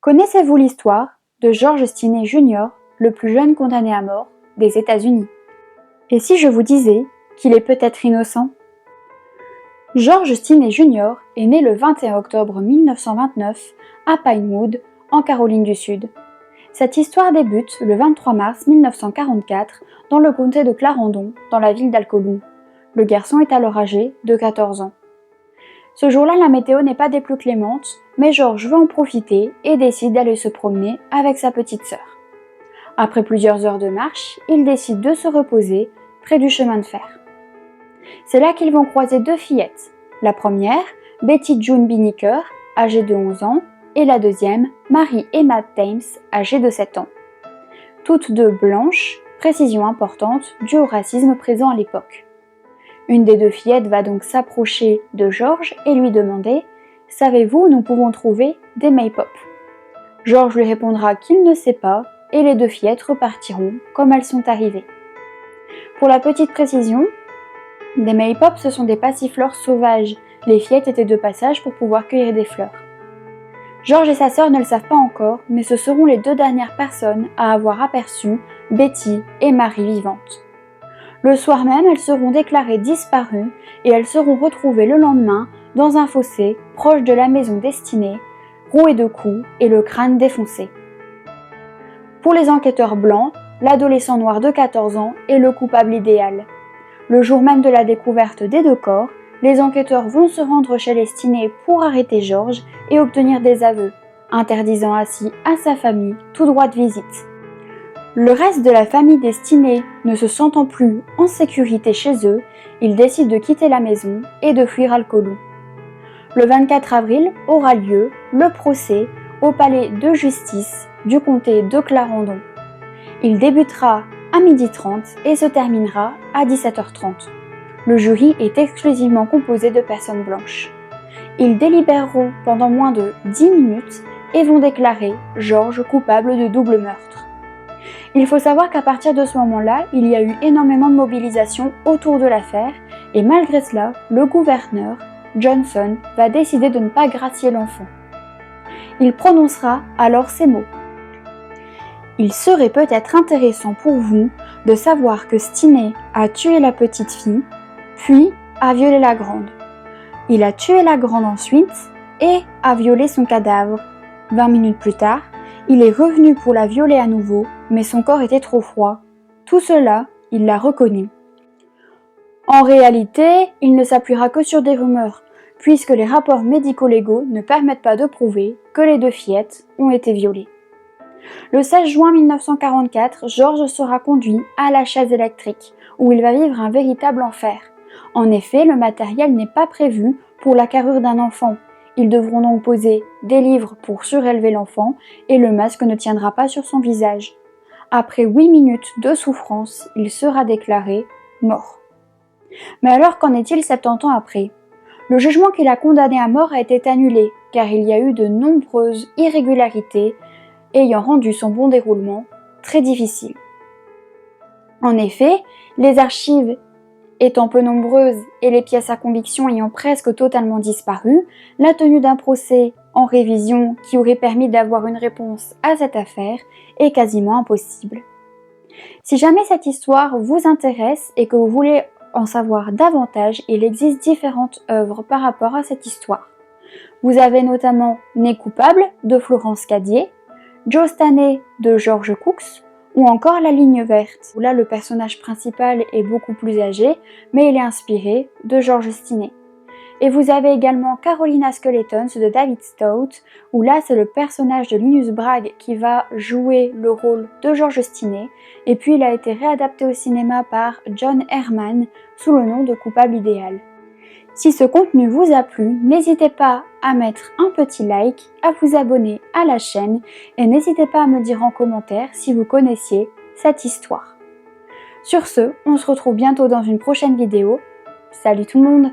Connaissez-vous l'histoire de George Stinney Jr., le plus jeune condamné à mort des États-Unis? Et si je vous disais qu'il est peut-être innocent? George Stinney Jr. est né le 21 octobre 1929 à Pinewood, en Caroline du Sud. Cette histoire débute le 23 mars 1944 dans le comté de Clarendon, dans la ville d'Alcoloux. Le garçon est alors âgé de 14 ans. Ce jour-là, la météo n'est pas des plus clémentes, mais George veut en profiter et décide d'aller se promener avec sa petite sœur. Après plusieurs heures de marche, ils décident de se reposer près du chemin de fer. C'est là qu'ils vont croiser deux fillettes. La première, Betty June Binnicker, âgée de 11 ans, et la deuxième, Mary Emma Thames, âgée de 7 ans. Toutes deux blanches, précision importante due au racisme présent à l'époque. Une des deux fillettes va donc s'approcher de George et lui demander « Savez-vous où nous pouvons trouver des May-pop ?» George lui répondra qu'il ne sait pas et les deux fillettes repartiront comme elles sont arrivées. Pour la petite précision, des May-pop ce sont des passiflores sauvages. Les fillettes étaient de passage pour pouvoir cueillir des fleurs. George et sa sœur ne le savent pas encore, mais ce seront les deux dernières personnes à avoir aperçu Betty et Mary vivantes. Le soir même, elles seront déclarées disparues et elles seront retrouvées le lendemain dans un fossé proche de la maison destinée, rouées de coups et le crâne défoncé. Pour les enquêteurs blancs, l'adolescent noir de 14 ans est le coupable idéal. Le jour même de la découverte des deux corps, les enquêteurs vont se rendre chez les Stinney pour arrêter George et obtenir des aveux, interdisant ainsi à sa famille tout droit de visite. Le reste de la famille des Stinney ne se sentant plus en sécurité chez eux, ils décident de quitter la maison et de fuir Alcoloux. Le 24 avril aura lieu le procès au palais de justice du comté de Clarendon. Il débutera à 12h30 et se terminera à 17h30. Le jury est exclusivement composé de personnes blanches. Ils délibéreront pendant moins de 10 minutes et vont déclarer George coupable de double meurtre. Il faut savoir qu'à partir de ce moment-là, il y a eu énormément de mobilisation autour de l'affaire et malgré cela, le gouverneur, Johnson, va décider de ne pas gracier l'enfant. Il prononcera alors ces mots. Il serait peut-être intéressant pour vous de savoir que Stinney a tué la petite fille, puis a violé la grande. Il a tué la grande ensuite et a violé son cadavre. 20 minutes plus tard, il est revenu pour la violer à nouveau, mais son corps était trop froid. Tout cela, il l'a reconnu. En réalité, il ne s'appuiera que sur des rumeurs, puisque les rapports médico-légaux ne permettent pas de prouver que les deux fillettes ont été violées. Le 16 juin 1944, George sera conduit à la chaise électrique, où il va vivre un véritable enfer. En effet, le matériel n'est pas prévu pour la carrure d'un enfant. Ils devront donc poser des livres pour surélever l'enfant et le masque ne tiendra pas sur son visage. Après 8 minutes de souffrance, il sera déclaré mort. Mais alors qu'en est-il 70 ans après? Le jugement qui l'a condamné à mort a été annulé car il y a eu de nombreuses irrégularités ayant rendu son bon déroulement très difficile. En effet, les archives étant peu nombreuses et les pièces à conviction ayant presque totalement disparu, la tenue d'un procès en révision qui aurait permis d'avoir une réponse à cette affaire est quasiment impossible. Si jamais cette histoire vous intéresse et que vous voulez en savoir davantage, il existe différentes œuvres par rapport à cette histoire. Vous avez notamment Né coupable de Florence Cadier, Joe Stanley de George Cooks, ou encore La ligne verte, où là le personnage principal est beaucoup plus âgé, mais il est inspiré de George Stinney. Et vous avez également Carolina Skeletons de David Stout, où là c'est le personnage de Linus Bragg qui va jouer le rôle de George Stinney, et puis il a été réadapté au cinéma par John Herman sous le nom de Coupable idéal. Si ce contenu vous a plu, n'hésitez pas à mettre un petit like, à vous abonner à la chaîne et n'hésitez pas à me dire en commentaire si vous connaissiez cette histoire. Sur ce, on se retrouve bientôt dans une prochaine vidéo. Salut tout le monde!